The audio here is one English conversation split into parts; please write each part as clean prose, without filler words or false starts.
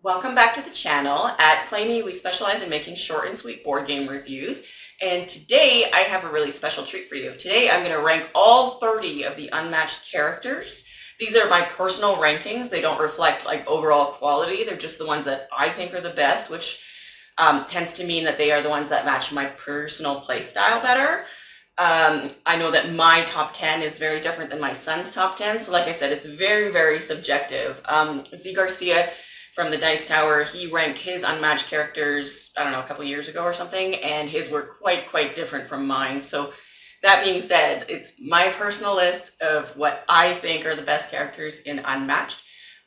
Welcome back to the channel. At Play Me, we specialize in making short and sweet board game reviews. And today I have a really special treat for you. Today I'm going to rank all 30 of the Unmatched characters. These are my personal rankings. They don't reflect like overall quality. They're just the ones that I think are the best, which tends to mean that they are the ones that match my personal play style better. I know that my top 10 is very different than my son's top 10. So like I said, it's very, very subjective. Z Garcia from the Dice Tower, he ranked his Unmatched characters, I don't know, a couple years ago or something, and his were quite different from mine. So that being said, it's my personal list of what I think are the best characters in Unmatched.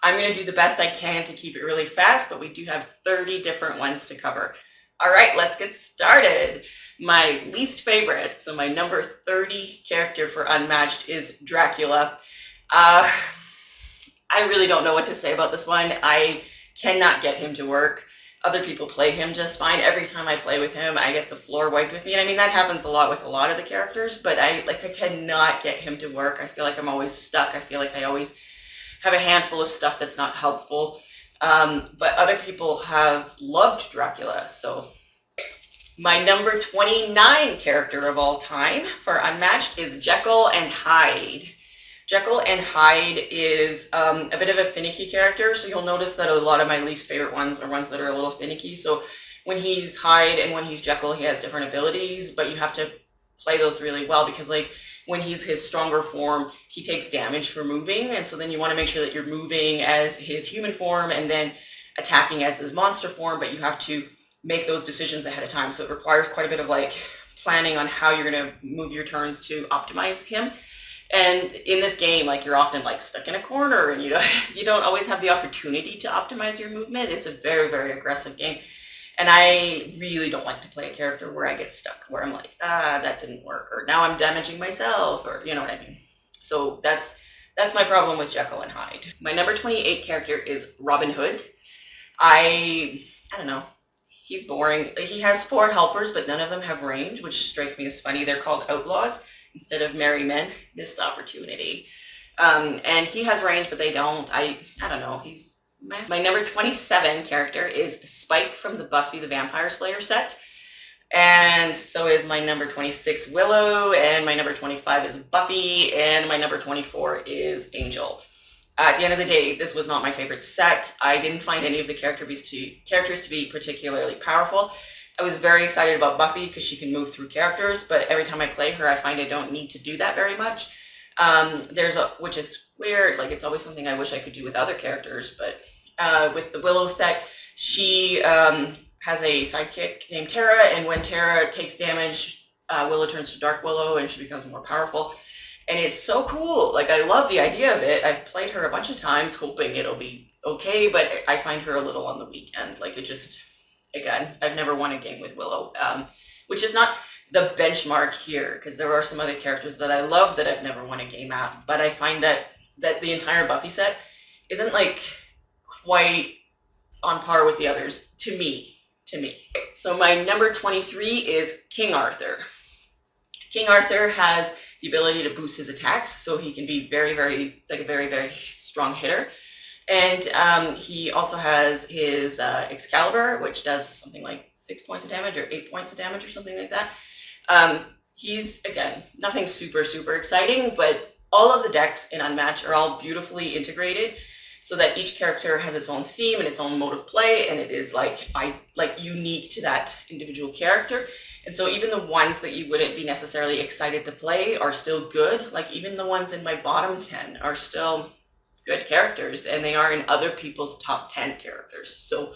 I'm going to do the best I can to keep it really fast, but we do have 30 different ones to cover. All right, let's get started. My least favorite, so my number 30 character for Unmatched is Dracula. I really don't know what to say about this one. I cannot get him to work. Other people play him just fine. Every time I play with him, I get the floor wiped with me. And I mean, that happens a lot with a lot of the characters, but I cannot get him to work. I feel like I'm always stuck. I feel like I always have a handful of stuff that's not helpful. But other people have loved Dracula. So my number 29 character of all time for Unmatched is Jekyll and Hyde. Jekyll and Hyde is a bit of a finicky character, so you'll notice that a lot of my least favorite ones are ones that are a little finicky. So when he's Hyde and when he's Jekyll, he has different abilities, but you have to play those really well because like when he's his stronger form, he takes damage for moving, and so then you want to make sure that you're moving as his human form and then attacking as his monster form, but you have to make those decisions ahead of time. So it requires quite a bit of like planning on how you're going to move your turns to optimize him. And in this game, like you're often like stuck in a corner and you don't always have the opportunity to optimize your movement. It's a very, very aggressive game. And I really don't like to play a character where I get stuck, where I'm like, that didn't work, or now I'm damaging myself, or you know what I mean. So that's my problem with Jekyll and Hyde. My number 28 character is Robin Hood. I don't know. He's boring. He has 4 helpers, but none of them have range, which strikes me as funny. They're called outlaws instead of merry men. Missed opportunity. And he has range, but they don't. I don't know. He's my number 27 character is Spike from the Buffy the Vampire Slayer set. And so is my number 26 Willow, and my number 25 is Buffy, and my number 24 is Angel. At the end of the day, this was not my favorite set. I didn't find any of the characters to be particularly powerful. I was very excited about Buffy because she can move through characters, but every time I play her, I find I don't need to do that very much. Which is weird. Like, it's always something I wish I could do with other characters, but with the Willow set, she has a sidekick named Tara, and when Tara takes damage, Willow turns to Dark Willow, and she becomes more powerful. And it's so cool. Like, I love the idea of it. I've played her a bunch of times hoping it'll be okay, but I find her a little on the weak end. Like, it just, again, I've never won a game with Willow, which is not the benchmark here, because there are some other characters that I love that I've never won a game at, but I find that the entire Buffy set isn't, like, quite on par with the others, to me. So my number 23 is King Arthur. King Arthur has the ability to boost his attacks, so he can be very, very strong hitter. And he also has his Excalibur, which does something like 6 points of damage or 8 points of damage or something like that. He's, again, nothing super exciting, but all of the decks in Unmatched are all beautifully integrated so that each character has its own theme and its own mode of play, and it is like unique to that individual character. And so even the ones that you wouldn't be necessarily excited to play are still good. Like, even the ones in my bottom 10 are still good characters, and they are in other people's top 10 characters. So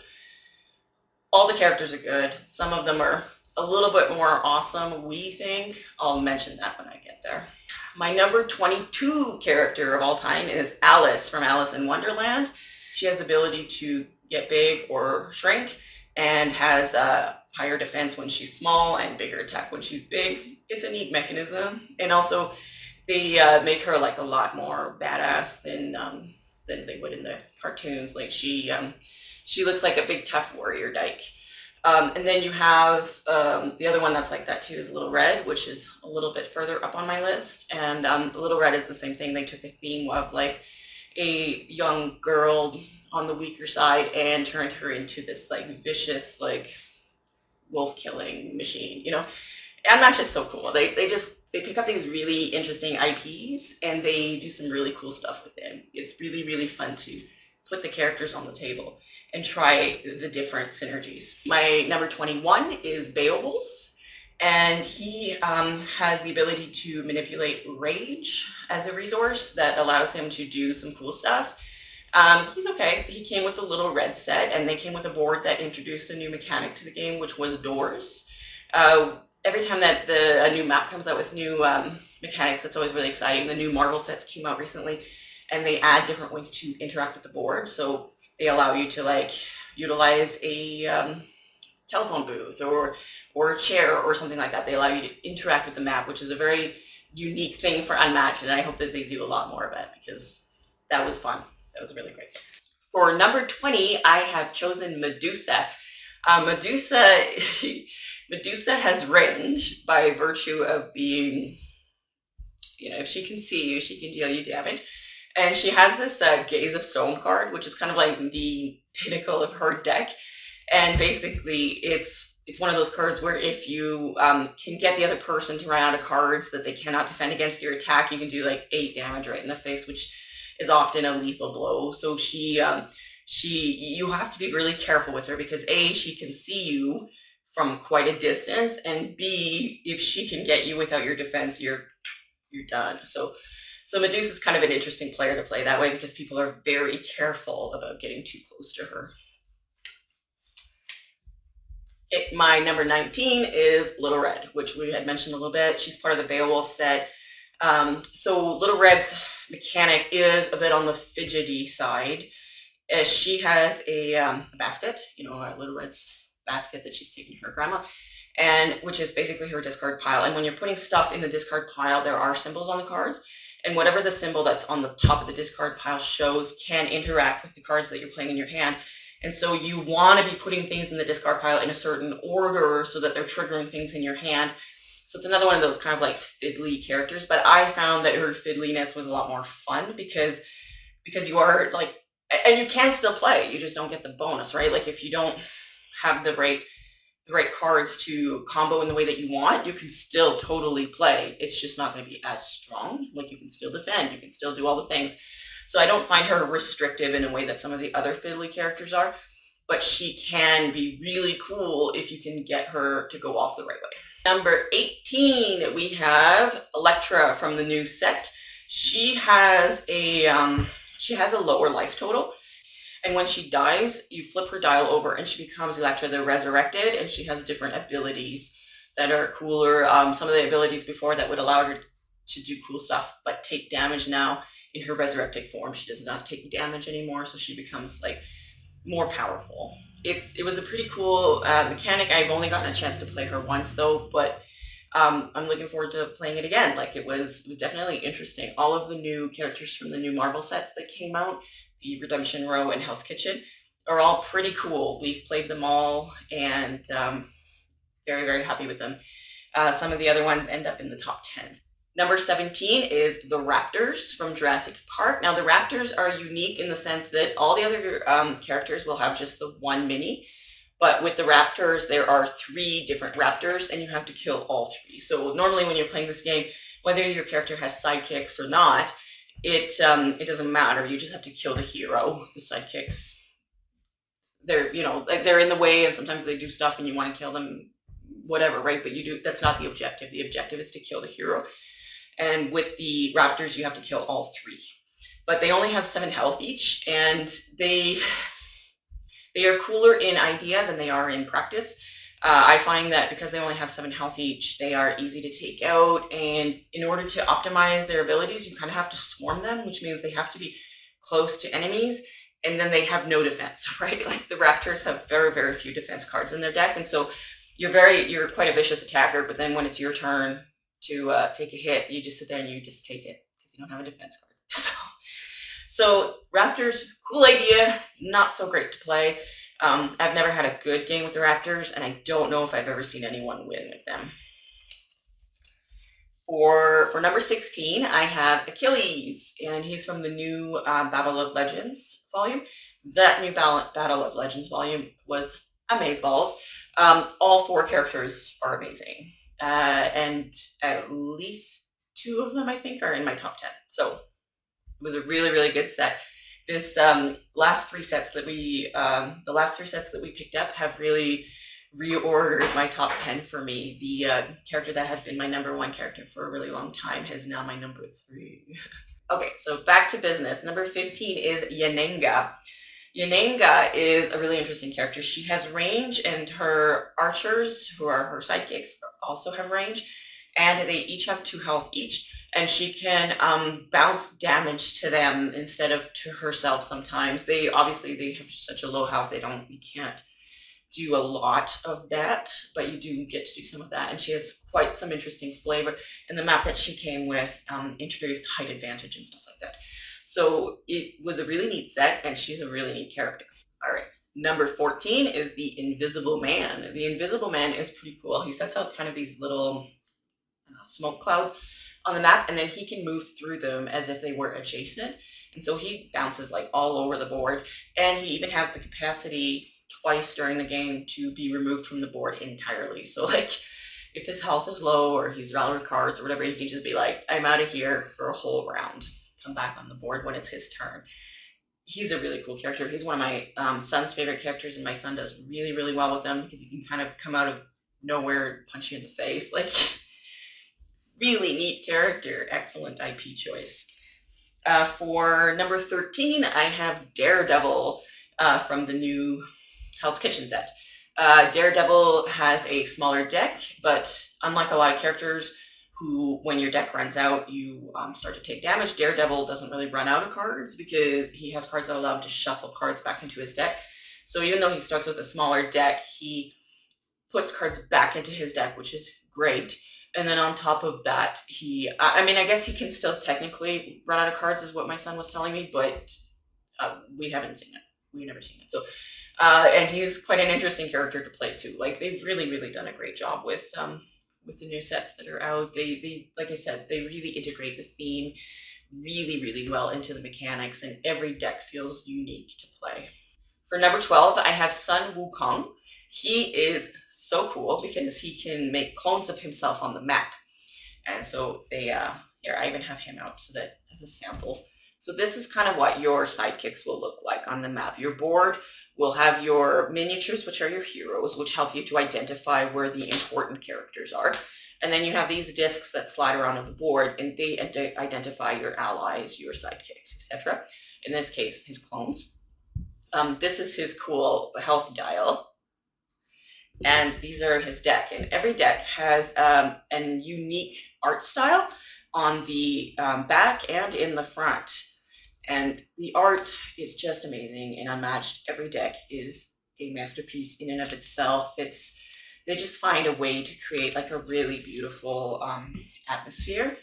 all the characters are good. Some of them are a little bit more awesome, we think. I'll mention that when I get there. My number 22 character of all time is Alice from Alice in Wonderland. She has the ability to get big or shrink, and has higher defense when she's small and bigger attack when she's big. It's a neat mechanism. And also they make her like a lot more badass than they would in the cartoons. Like, she looks like a big tough warrior dyke. And then you have the other one that's like that too is Little Red, which is a little bit further up on my list. And Little Red is the same thing. They took a theme of like a young girl on the weaker side and turned her into this like vicious like wolf killing machine, you know. Unmatched is so cool. They pick up these really interesting IPs and they do some really cool stuff with them. It's really, really fun to put the characters on the table and try the different synergies. My number 21 is Beowulf, and he has the ability to manipulate rage as a resource that allows him to do some cool stuff. He's okay. He came with a little red set, and they came with a board that introduced a new mechanic to the game, which was doors. Every time that a new map comes out with new mechanics, that's always really exciting. The new Marvel sets came out recently, and they add different ways to interact with the board. So they allow you to like utilize a telephone booth or a chair or something like that. They allow you to interact with the map, which is a very unique thing for Unmatched, and I hope that they do a lot more of it because that was fun. That was really great. For number 20, I have chosen Medusa. Medusa has range by virtue of being, you know, if she can see you, she can deal you damage. And she has this Gaze of Stone card, which is kind of like the pinnacle of her deck. And basically, it's one of those cards where if you can get the other person to run out of cards that they cannot defend against your attack, you can do like 8 damage right in the face, which is often a lethal blow. So you have to be really careful with her because A, she can see you from quite a distance, and B, if she can get you without your defense, you're done. So Medusa's kind of an interesting player to play that way because people are very careful about getting too close to her. My number 19 is Little Red, which we had mentioned a little bit. She's part of the Beowulf set. So Little Red's mechanic is a bit on the fidgety side. She has a basket, you know, Little Red's basket that she's taking to her grandma, and which is basically her discard pile. And when you're putting stuff in the discard pile, there are symbols on the cards, and whatever the symbol that's on the top of the discard pile shows can interact with the cards that you're playing in your hand. And so you want to be putting things in the discard pile in a certain order so that they're triggering things in your hand. So it's another one of those kind of like fiddly characters, but I found that her fiddliness was a lot more fun because you are like, and you can still play, you just don't get the bonus, right? Like if you don't have the right cards to combo in the way that you want, you can still totally play. It's just not going to be as strong. Like you can still defend, you can still do all the things. So I don't find her restrictive in a way that some of the other fiddly characters are, but she can be really cool if you can get her to go off the right way. Number 18, we have Electra from the new set. She has a lower life total, and when she dies, you flip her dial over and she becomes Electra the Resurrected, and she has different abilities that are cooler. Some of the abilities before that would allow her to do cool stuff, but take damage now. In her resurrected form, she does not take damage anymore, so she becomes like more powerful. It was a pretty cool mechanic. I've only gotten a chance to play her once though, but I'm looking forward to playing it again. Like it was definitely interesting. All of the new characters from the new Marvel sets that came out, the Redemption Row and Hell's Kitchen, are all pretty cool. We've played them all and very, very happy with them. Some of the other ones end up in the top 10. Number 17 is the Raptors from Jurassic Park. Now the Raptors are unique in the sense that all the other characters will have just the one mini, but with the Raptors there are 3 different Raptors and you have to kill all 3. So normally when you're playing this game, whether your character has sidekicks or not, it doesn't matter. You just have to kill the hero. The sidekicks, they're, you know, like they're in the way and sometimes they do stuff and you want to kill them, whatever, right? But that's not the objective. The objective is to kill the hero. And with the Raptors, you have to kill all 3. But they only have 7 health each, and they are cooler in idea than they are in practice. I find that because they only have 7 health each, they are easy to take out, and in order to optimize their abilities, you kind of have to swarm them, which means they have to be close to enemies, and then they have no defense, right? Like the Raptors have very, very few defense cards in their deck, and so you're quite a vicious attacker, but then when it's your turn to take a hit, you just sit there and you just take it because you don't have a defense card. So Raptors, cool idea, not so great to play. I've never had a good game with the Raptors, and I don't know if I've ever seen anyone win with them. For number 16, I have Achilles, and he's from the new Battle of Legends volume. That new Battle of Legends volume was amazeballs. All 4 characters are amazing. And at least 2 of them, I think, are in my top 10. So it was a really, really good set. This last 3 sets that we picked up have really reordered my top 10 for me. The character that had been my number 1 character for a really long time is now my number 3. Okay, so back to business. Number 15 is Yanenga. Yanenga is a really interesting character. She has range, and her archers, who are her sidekicks, also have range, and they each have 2 health each, and she can bounce damage to them instead of to herself sometimes. They have such a low health, we can't do a lot of that, but you do get to do some of that, and she has quite some interesting flavor. And the map that she came with introduced height advantage and stuff like that. So it was a really neat set, and she's a really neat character. All right, number 14 is the Invisible Man. The Invisible Man is pretty cool. He sets out kind of these little smoke clouds on the map, and then he can move through them as if they were adjacent. And so he bounces like all over the board, and he even has the capacity twice during the game to be removed from the board entirely. So like if his health is low or he's out of cards or whatever, he can just be like, I'm out of here for a whole round. Come back on the board when it's his turn. He's a really cool character. He's one of my son's favorite characters, and my son does really, really well with them because he can kind of come out of nowhere and punch you in the face. Like, really neat character. Excellent IP choice. For number 13, I have Daredevil from the new Hell's Kitchen set. Daredevil has a smaller deck, but unlike a lot of characters who, when your deck runs out, you start to take damage, Daredevil doesn't really run out of cards because he has cards that allow him to shuffle cards back into his deck. So even though he starts with a smaller deck, he puts cards back into his deck, which is great. And then on top of that, I guess he can still technically run out of cards, is what my son was telling me, but we haven't seen it. We've never seen it. So, and he's quite an interesting character to play too. Like, they've really, really done a great job with the new sets that are out. They like I said, they really integrate the theme really, really well into the mechanics, and every deck feels unique to play. For number 12, I have Sun Wukong. He is so cool because he can make clones of himself on the map. And so here, I even have him out so that as a sample. So this is kind of what your sidekicks will look like on the map. Your board will have your miniatures, which are your heroes, which help you to identify where the important characters are. And then you have these discs that slide around on the board, and they identify your allies, your sidekicks, etc. In this case, his clones. This is his cool health dial. And these are his deck. And every deck has a unique art style on the back and in the front. And the art is just amazing and Unmatched. Every deck is a masterpiece in and of itself. They just find a way to create like a really beautiful atmosphere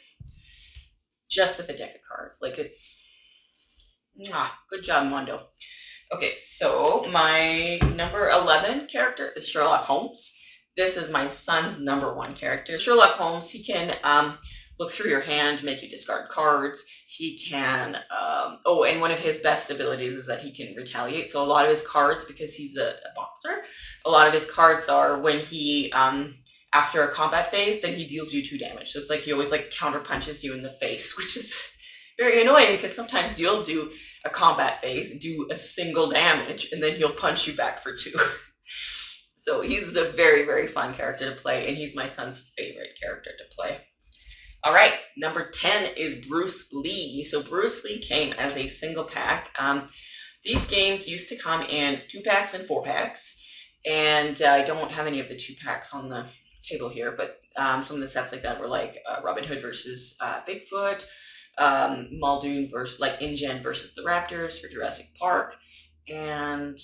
just with a deck of cards. Like, it's good job, Mondo. Okay, so my number 11 character is Sherlock Holmes. This is my son's number 1 character. Sherlock Holmes, he can look through your hand, make you discard cards. He can, and one of his best abilities is that he can retaliate. So a lot of his cards, because he's a boxer, a lot of his cards are when he, after a combat phase, then he deals you 2 damage. So it's like he always like counter punches you in the face, which is very annoying because sometimes you'll do a combat phase, do a single damage, and then he'll punch you back for 2. So he's a very, very fun character to play, and he's my son's favorite character to play. All right, number 10 is Bruce Lee. So Bruce Lee came as a single pack. These games used to come in 2-packs and 4-packs, and I don't have any of the 2-packs on the table here, but some of the sets like that were like Robin Hood versus Bigfoot, Muldoon versus like InGen versus the Raptors for Jurassic Park, and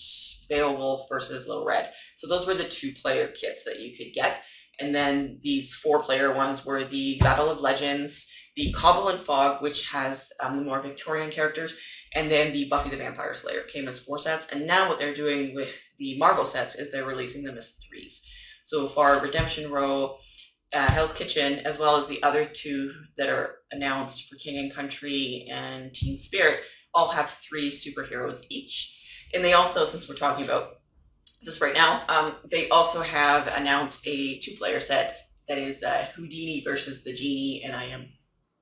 Beowulf versus Little Red. So those were the 2-player kits that you could get. And then these 4-player ones were the Battle of Legends, the Cobble Fog, which has the more Victorian characters, and then the Buffy the Vampire Slayer came as 4 sets. And now what they're doing with the Marvel sets is they're releasing them as 3s. So far, Redemption Row, Hell's Kitchen, as well as the other 2 that are announced for King and Country and Teen Spirit, all have 3 superheroes each. And they also, since we're talking about this right now, they also have announced a 2-player set that is Houdini versus the Genie, and I am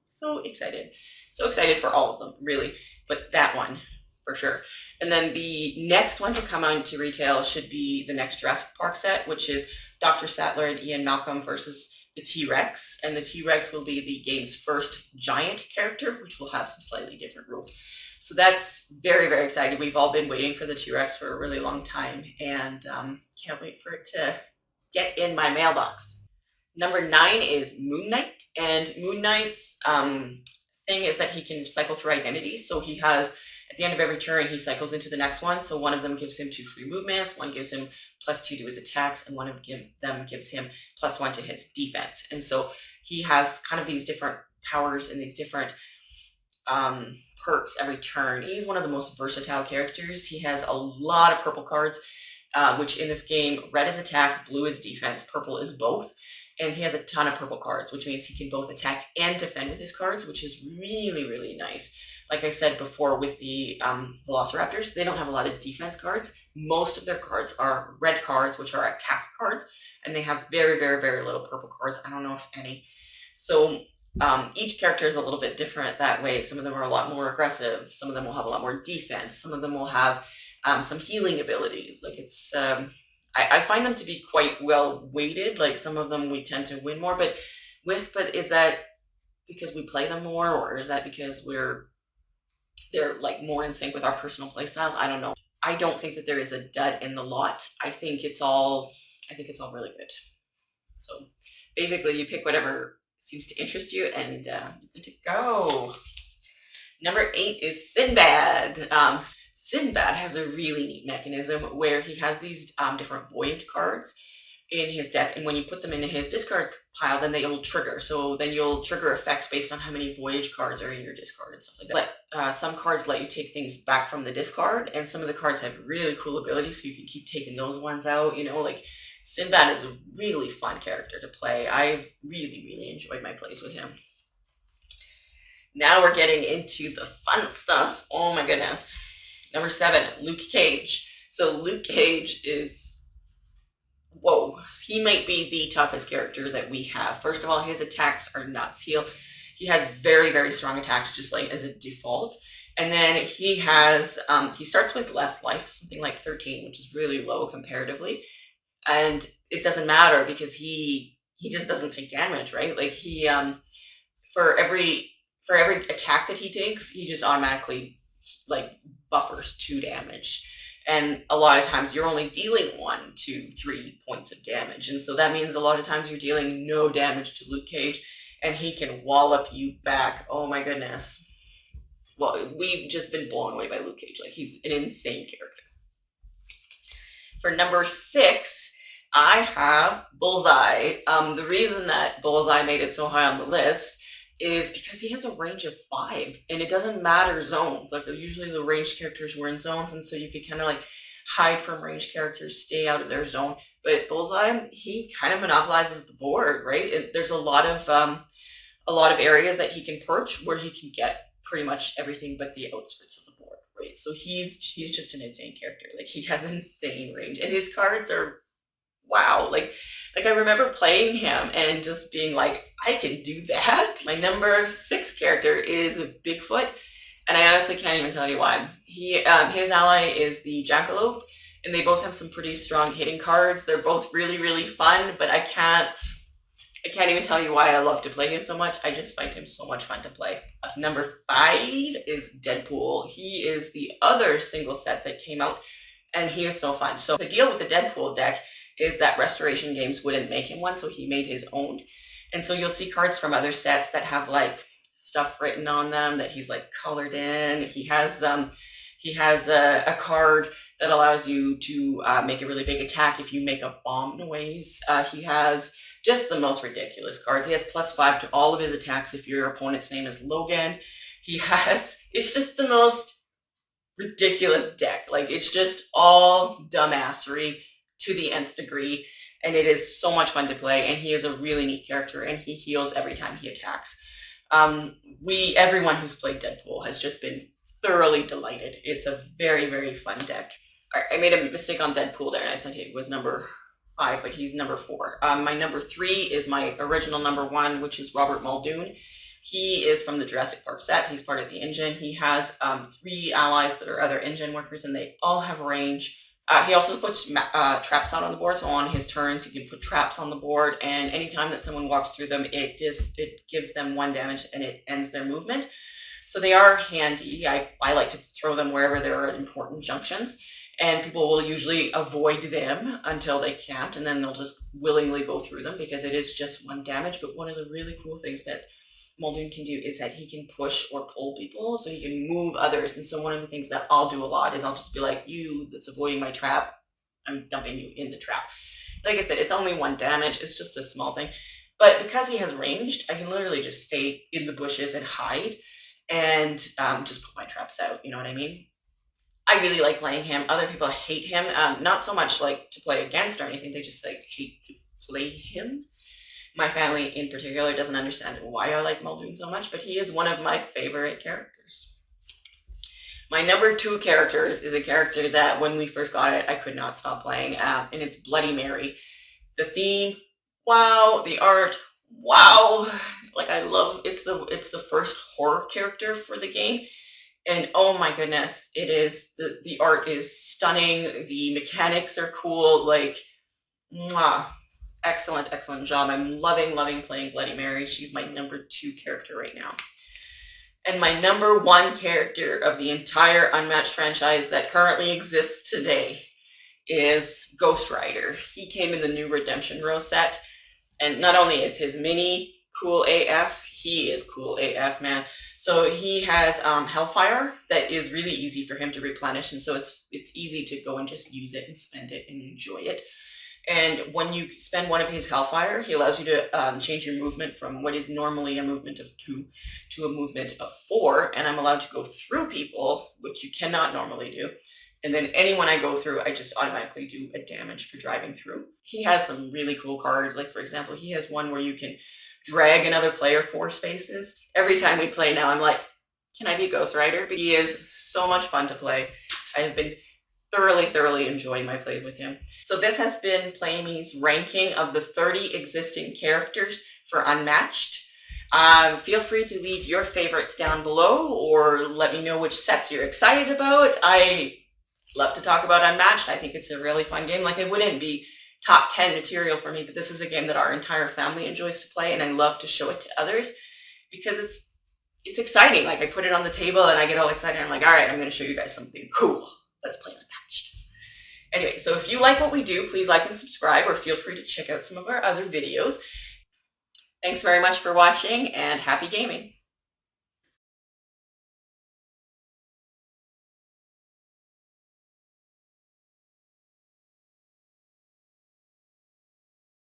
so excited. So excited for all of them, really, but that one for sure. And then the next one to come out to retail should be the next Jurassic Park set, which is Dr. Sattler and Ian Malcolm versus the T-Rex. And the T-Rex will be the game's first giant character, which will have some slightly different rules. So that's very, very exciting. We've all been waiting for the T-Rex for a really long time, and can't wait for it to get in my mailbox. Number 9 is Moon Knight, and Moon Knight's thing is that he can cycle through identities. So he has, at the end of every turn, he cycles into the next one. So one of them gives him 2 free movements, one gives him +2 to his attacks, and one of them gives him +1 to his defense. And so he has kind of these different powers and these different perks every turn. He's one of the most versatile characters. He has a lot of purple cards, which in this game, red is attack, blue is defense, purple is both. And he has a ton of purple cards, which means he can both attack and defend with his cards, which is really, really nice. Like I said before with the Velociraptors, they don't have a lot of defense cards. Most of their cards are red cards, which are attack cards, and they have very, very, very little purple cards. I don't know if any. So each character is a little bit different that way. Some of them are a lot more aggressive. Some of them will have a lot more defense. Some of them will have some healing abilities. Like it's, I find them to be quite well weighted. Like some of them we tend to win more, but is that because we play them more, or is that because they're like more in sync with our personal play styles? I don't know. I don't think that there is a dud in the lot. I think it's all really good. So basically you pick whatever seems to interest you, and you're good to go. Number 8 is Sinbad. Sinbad has a really neat mechanism where he has these different voyage cards in his deck, and when you put them into his discard pile, then they will trigger. So then you'll trigger effects based on how many voyage cards are in your discard and stuff like that. Some cards let you take things back from the discard, and some of the cards have really cool abilities, so you can keep taking those ones out. You know, like Sinbad is a really fun character to play. I've really, really enjoyed my plays with him. Now we're getting into the fun stuff. Oh my goodness. Number 7, Luke Cage. So Luke Cage is, whoa, he might be the toughest character that we have. First of all, his attacks are nuts. He has very, very strong attacks, just like as a default. And then he has, he starts with less life, something like 13, which is really low comparatively. And it doesn't matter because he just doesn't take damage, right? Like he, for every attack that he takes, he just automatically like buffers 2 damage. And a lot of times you're only dealing 1, 2, 3 points of damage. And so that means a lot of times you're dealing no damage to Luke Cage, and he can wallop you back. Oh my goodness. Well, we've just been blown away by Luke Cage. Like, he's an insane character. For number 6, I have Bullseye. The reason that Bullseye made it so high on the list is because he has a range of 5, and it doesn't matter zones. Like usually the ranged characters were in zones, and so you could kind of like hide from ranged characters, stay out of their zone. But Bullseye, he kind of monopolizes the board, right? There's a lot of areas that he can perch where he can get pretty much everything but the outskirts of the board, right? So he's just an insane character. Like he has insane range, and his cards are wow. Like I remember playing him and just being like, I can do that. My number 6 character is Bigfoot, and I honestly can't even tell you why. His ally is the Jackalope, and they both have some pretty strong hitting cards. They're both really, really fun, but I can't even tell you why I love to play him so much. I just find him so much fun to play. Number 5 is Deadpool. He is the other single set that came out, and he is so fun. So the deal with the Deadpool deck is that Restoration Games wouldn't make him one, so he made his own. And so you'll see cards from other sets that have like stuff written on them that he's like colored in. He has a card that allows you to make a really big attack if you make a bomb noise. He has just the most ridiculous cards. He has +5 to all of his attacks if your opponent's name is Logan. It's just the most ridiculous deck. Like it's just all dumbassery to the nth degree, and it is so much fun to play, and he is a really neat character, and he heals every time he attacks. Everyone who's played Deadpool has just been thoroughly delighted. It's a very, very fun deck. I made a mistake on Deadpool there, and I said he was number 5, but he's number 4. My number 3 is my original number 1, which is Robert Muldoon. He is from the Jurassic Park set. He's part of the InGen. He has 3 allies that are other InGen workers, and they all have range. He also puts traps out on the board, so on his turns he can put traps on the board, and anytime that someone walks through them, it gives them 1 damage and it ends their movement. So they are handy. I like to throw them wherever there are important junctions, and people will usually avoid them until they can't, and then they'll just willingly go through them because it is just 1 damage. But one of the really cool things that Muldoon can do is that he can push or pull people, so he can move others. And so one of the things that I'll do a lot is I'll just be like, you that's avoiding my trap, I'm dumping you in the trap. Like I said, it's only 1 damage. It's just a small thing. But because he has ranged, I can literally just stay in the bushes and hide and just put my traps out. You know what I mean? I really like playing him. Other people hate him. Not so much like to play against or anything. They just like hate to play him. My family in particular doesn't understand why I like Muldoon so much, but he is one of my favorite characters. My number 2 character is a character that when we first got it, I could not stop playing, and it's Bloody Mary. The theme, wow. The art, wow. Like I love, it's the first horror character for the game, and oh my goodness, it is, the art is stunning. The mechanics are cool, like, mwah. Excellent, excellent job. I'm loving playing Bloody Mary. She's my number 2 character right now. And my number 1 character of the entire Unmatched franchise that currently exists today is Ghost Rider. He came in the new Redemption Row set, and not only is his mini cool AF, he is cool AF, man. So he has Hellfire that is really easy for him to replenish, and so it's easy to go and just use it and spend it and enjoy it. And when you spend 1 of his Hellfire, he allows you to change your movement from what is normally a movement of 2 to a movement of 4. And I'm allowed to go through people, which you cannot normally do. And then anyone I go through, I just automatically do a damage for driving through. He has some really cool cards. Like, for example, he has one where you can drag another player 4 spaces. Every time we play now, I'm like, can I be Ghost Rider? But he is so much fun to play. I have been thoroughly enjoying my plays with him. So this has been PlayMe's ranking of the 30 existing characters for Unmatched. Feel free to leave your favorites down below, or let me know which sets you're excited about. I love to talk about Unmatched. I think it's a really fun game. Like, it wouldn't be top 10 material for me, but this is a game that our entire family enjoys to play, and I love to show it to others because it's exciting. Like, I put it on the table and I get all excited. I'm like, all right, I'm going to show you guys something cool. Let's play Unmatched. Anyway, so if you like what we do, please like and subscribe, or feel free to check out some of our other videos. Thanks very much for watching, and happy gaming.